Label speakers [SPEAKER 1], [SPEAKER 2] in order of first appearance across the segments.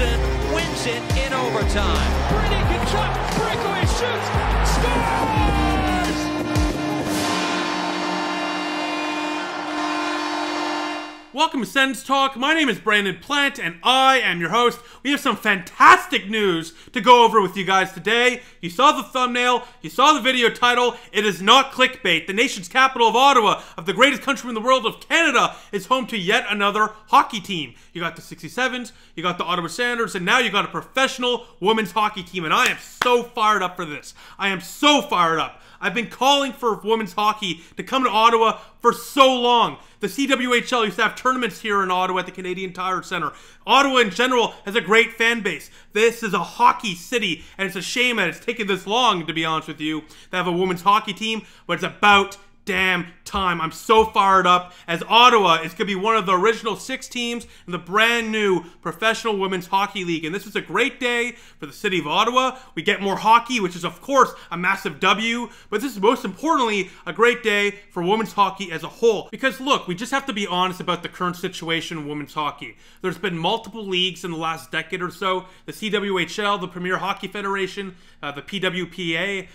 [SPEAKER 1] Wilson wins it in overtime.
[SPEAKER 2] Brady can shot, breakaway shoots, scores!
[SPEAKER 3] Welcome to Sens Talk. My name is Brandon Plant, and I am your host. We have some fantastic news to go over with you guys today. You saw the thumbnail. You saw the video title. It is not clickbait. The nation's capital of Ottawa, of the greatest country in the world of Canada, is home to yet another hockey team. You got the 67s, you got the Ottawa Senators, and now you got a professional women's hockey team, and I am so fired up for this. I am so fired up. I've been calling for women's hockey to come to Ottawa for so long. The CWHL used to have tournaments here in Ottawa at the Canadian Tire Centre. Ottawa in general has a great fan base. This is a hockey city, and it's a shame that it's taken this long, to be honest with you, to have a women's hockey team, but it's about damn time. I'm so fired up, as Ottawa is going to be one of the original 6 teams in the brand new Professional Women's Hockey League. And this is a great day for the city of Ottawa. We get more hockey, which is of course a massive W, but this is most importantly a great day for women's hockey as a whole. Because look, we just have to be honest about the current situation in women's hockey. There's been multiple leagues in the last decade or so. The CWHL, the Premier Hockey Federation, the PWPA,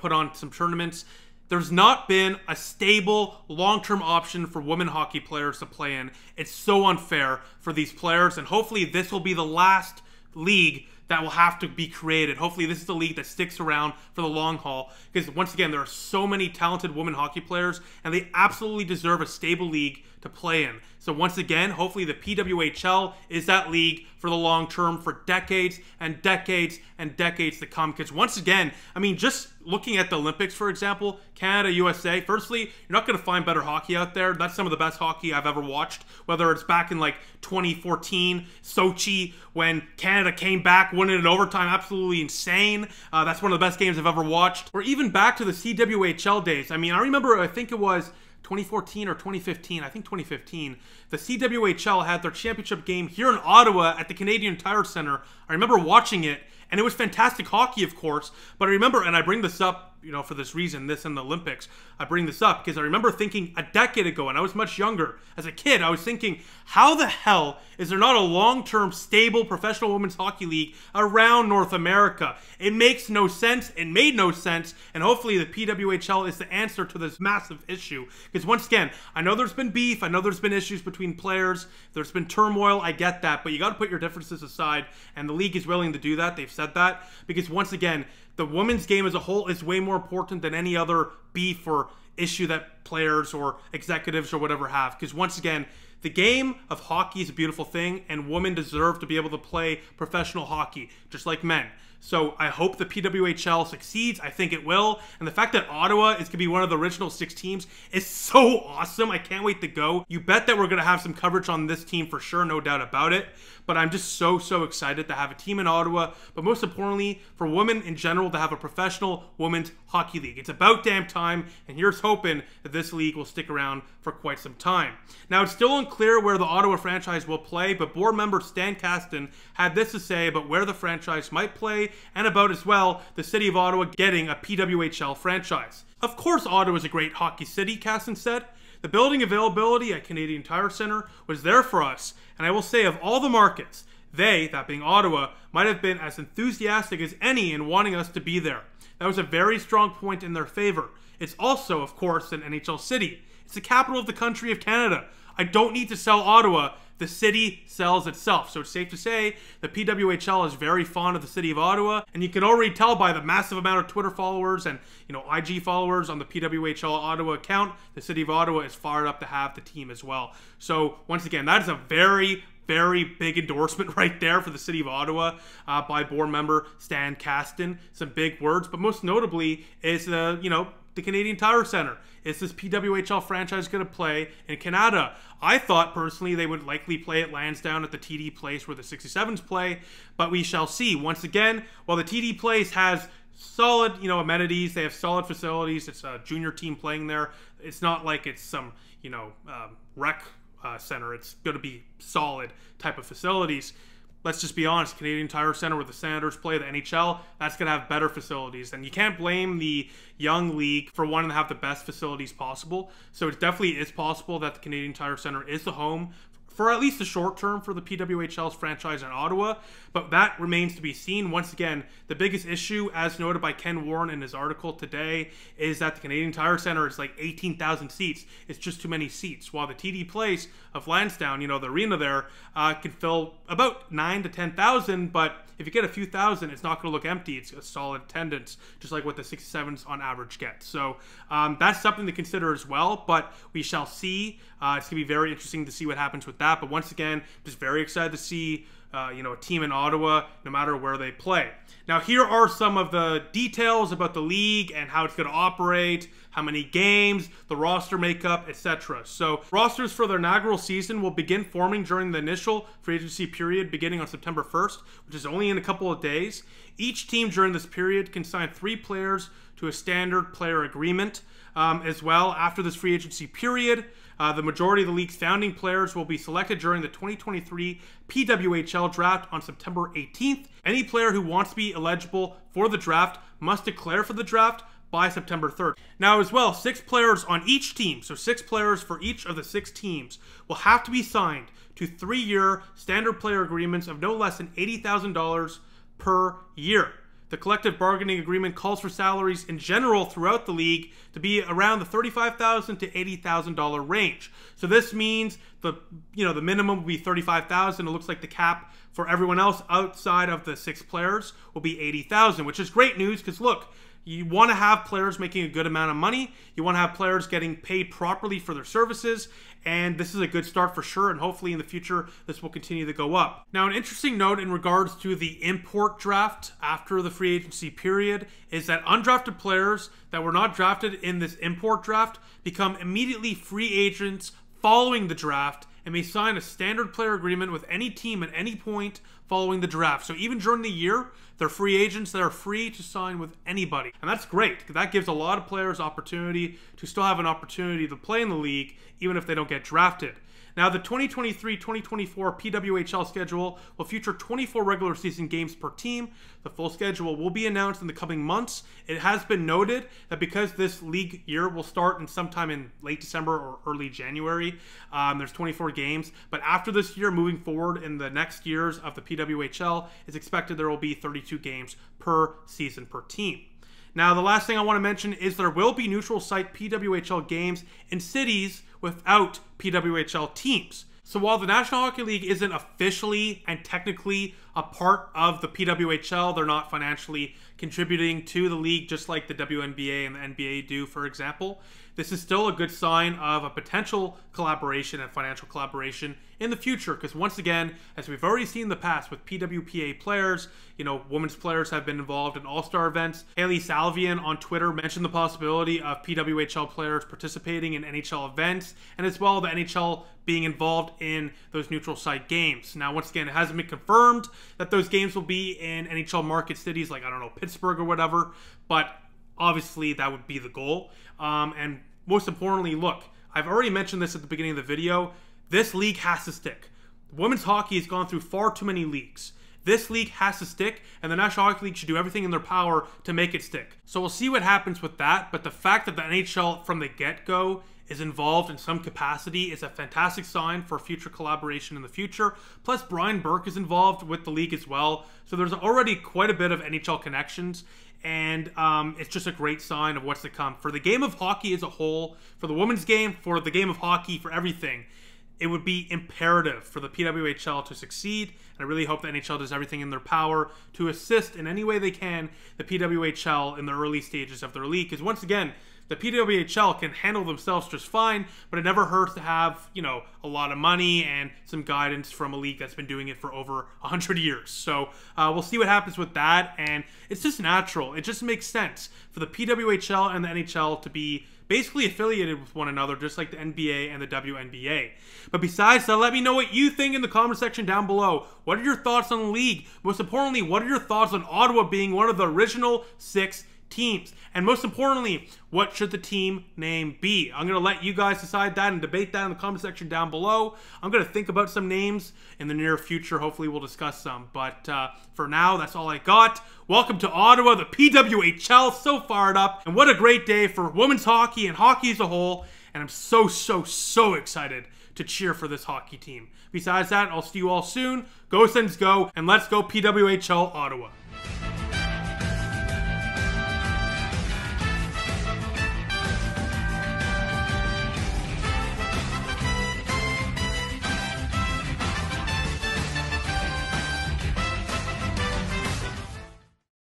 [SPEAKER 3] put on some tournaments. There's not been a stable, long-term option for women hockey players to play in. It's so unfair for these players, and hopefully this will be the last league that will have to be created. Hopefully this is the league that sticks around for the long haul, because once again, there are so many talented women hockey players, and they absolutely deserve a stable league to play in. So once again, hopefully the PWHL is that league for the long term, for decades and decades and decades to come. Because once again, I mean, just looking at the Olympics, for example, Canada, USA, firstly, you're not going to find better hockey out there. That's some of the best hockey I've ever watched, whether it's back in like 2014, Sochi, when Canada came back, won it in overtime, absolutely insane. That's one of the best games I've ever watched. Or even back to the CWHL days. I mean, I remember, I think it was 2014 or 2015, I think 2015, the CWHL had their championship game here in Ottawa at the Canadian Tire Centre. I remember watching it, and it was fantastic hockey, of course, but I remember, and I bring this up, for this reason, this and the Olympics, I bring this up because I remember thinking a decade ago, and I was much younger, as a kid, I was thinking, how the hell is there not a long-term, stable professional women's hockey league around North America? It makes no sense, it made no sense, and hopefully the PWHL is the answer to this massive issue. Because once again, I know there's been beef, I know there's been issues between players, there's been turmoil, I get that, but you got to put your differences aside, and the league is willing to do that, they've said that, because once again, the women's game as a whole is way more important than any other beef or issue that players or executives or whatever have. Because once again, the game of hockey is a beautiful thing, and women deserve to be able to play professional hockey, just like men. So I hope the PWHL succeeds. I think it will. And the fact that Ottawa is going to be one of the original 6 teams is so awesome. I can't wait to go. You bet that we're going to have some coverage on this team for sure, no doubt about it. But I'm just so excited to have a team in Ottawa, but most importantly, for women in general to have a professional women's hockey league. It's about damn time, and here's hoping that this league will stick around for quite some time. Now, it's still unclear where the Ottawa franchise will play, but board member Stan Kasten had this to say about where the franchise might play, and about as well the city of Ottawa getting a PWHL franchise. Of course, Ottawa is a great hockey city, Kasten said. The building availability at Canadian Tire Centre was there for us, and I will say of all the markets, they, that being Ottawa, might have been as enthusiastic as any in wanting us to be there. That was a very strong point in their favor. It's also, of course, an NHL city. It's the capital of the country of Canada. I don't need to sell Ottawa. The city sells itself. So it's safe to say the PWHL is very fond of the city of Ottawa, and you can already tell by the massive amount of Twitter followers and IG followers on the PWHL Ottawa account, the city of Ottawa is fired up to have the team as well. So once again, that is a very big endorsement right there for the city of Ottawa by board member Stan Kasten. Some big words, but most notably is the Canadian Tire Centre. Is this PWHL franchise going to play in Canada? I thought personally they would likely play at Lansdowne at the TD Place where the 67s play, but we shall see. Once again, while the TD Place has solid, amenities, they have solid facilities. It's a junior team playing there. It's not like it's some, rec center. It's going to be solid type of facilities. Let's just be honest, Canadian Tire Centre, where the Senators play, the NHL, that's going to have better facilities. And you can't blame the young league for wanting to have the best facilities possible. So it definitely is possible that the Canadian Tire Centre is the home for at least the short term for the PWHL's franchise in Ottawa, but that remains to be seen. Once again, the biggest issue, as noted by Ken Warren in his article today, is that the Canadian Tire Centre is like 18,000 seats. It's just too many seats, while the TD Place of Lansdowne, you know, the arena there, can fill about 9,000 to 10,000, but if you get a few thousand, it's not going to look empty. It's a solid attendance, just like what the 67s on average get. So that's something to consider as well, but we shall see. It's going to be very interesting to see what happens with that. But once again, just very excited to see you know, a team in Ottawa, no matter where they play. Now, here are some of the details about the league and how it's going to operate, how many games, the roster makeup, etc. So, rosters for their inaugural season will begin forming during the initial free agency period beginning on September 1st, which is only in a couple of days. Each team during this period can sign 3 players to a standard player agreement. As well, after this free agency period, the majority of the league's founding players will be selected during the 2023 PWHL draft on September 18th. Any player who wants to be eligible for the draft must declare for the draft by September 3rd. Now as well, 6 players on each team, so 6 players for each of the 6 teams, will have to be signed to 3-year standard player agreements of no less than $80,000 per year. The collective bargaining agreement calls for salaries in general throughout the league to be around the $35,000 to $80,000 range. So this means the minimum will be $35,000. It looks like the cap for everyone else outside of the 6 players will be $80,000, which is great news because look, you want to have players making a good amount of money. You want to have players getting paid properly for their services. And this is a good start for sure. And hopefully in the future, this will continue to go up. Now, an interesting note in regards to the import draft after the free agency period is that undrafted players that were not drafted in this import draft become immediately free agents following the draft and may sign a standard player agreement with any team at any point following the draft. So even during the year, they're free agents that are free to sign with anybody. And that's great, because that gives a lot of players opportunity to still have an opportunity to play in the league, even if they don't get drafted. Now, the 2023-2024 PWHL schedule will feature 24 regular season games per team. The full schedule will be announced in the coming months. It has been noted that because this league year will start in sometime in late December or early January, there's 24 games. But after this year, moving forward in the next years of the PWHL, it's expected there will be 32 games per season per team. Now, the last thing I want to mention is there will be neutral site PWHL games in cities without PWHL teams. So while the National Hockey League isn't officially and technically a part of the PWHL, they're not financially contributing to the league just like the WNBA and the NBA do, for example. This is still a good sign of a potential collaboration and financial collaboration in the future, because once again, as we've already seen in the past with PWPA players, you know, women's players have been involved in all-star events. Haley Salvian on Twitter mentioned the possibility of PWHL players participating in NHL events, and as well the NHL being involved in those neutral site games. Now, once again, it hasn't been confirmed that those games will be in NHL market cities like, I don't know, Pittsburgh or whatever, but obviously that would be the goal. And most importantly, look, I've already mentioned this at the beginning of the video, this league has to stick. Women's hockey has gone through far too many leagues. This league has to stick, and the National Hockey League should do everything in their power to make it stick. So we'll see what happens with that, but the fact that the NHL from the get-go is involved in some capacity is a fantastic sign for future collaboration in the future. Plus, Brian Burke is involved with the league as well, so there's already quite a bit of NHL connections, and it's just a great sign of what's to come. For the game of hockey as a whole, for the women's game, for the game of hockey, for everything, it would be imperative for the PWHL to succeed, and I really hope the NHL does everything in their power to assist in any way they can the PWHL in the early stages of their league, because once again, the PWHL can handle themselves just fine, but it never hurts to have, you know, a lot of money and some guidance from a league that's been doing it for over 100 years. So we'll see what happens with that, and it's just natural. It just makes sense for the PWHL and the NHL to be basically affiliated with one another, just like the NBA and the WNBA. But besides that, let me know what you think in the comment section down below. What are your thoughts on the league? Most importantly, what are your thoughts on Ottawa being one of the original 6 teams? And most importantly, what should the team name be? I'm going to let you guys decide that and debate that in the comment section down below. I'm going to think about some names in the near future. Hopefully we'll discuss some. But for now, that's all I got. Welcome to Ottawa, the PWHL. So fired up. And what a great day for women's hockey and hockey as a whole. And I'm so excited to cheer for this hockey team. Besides that, I'll see you all soon. Go Sens go, and let's go PWHL Ottawa.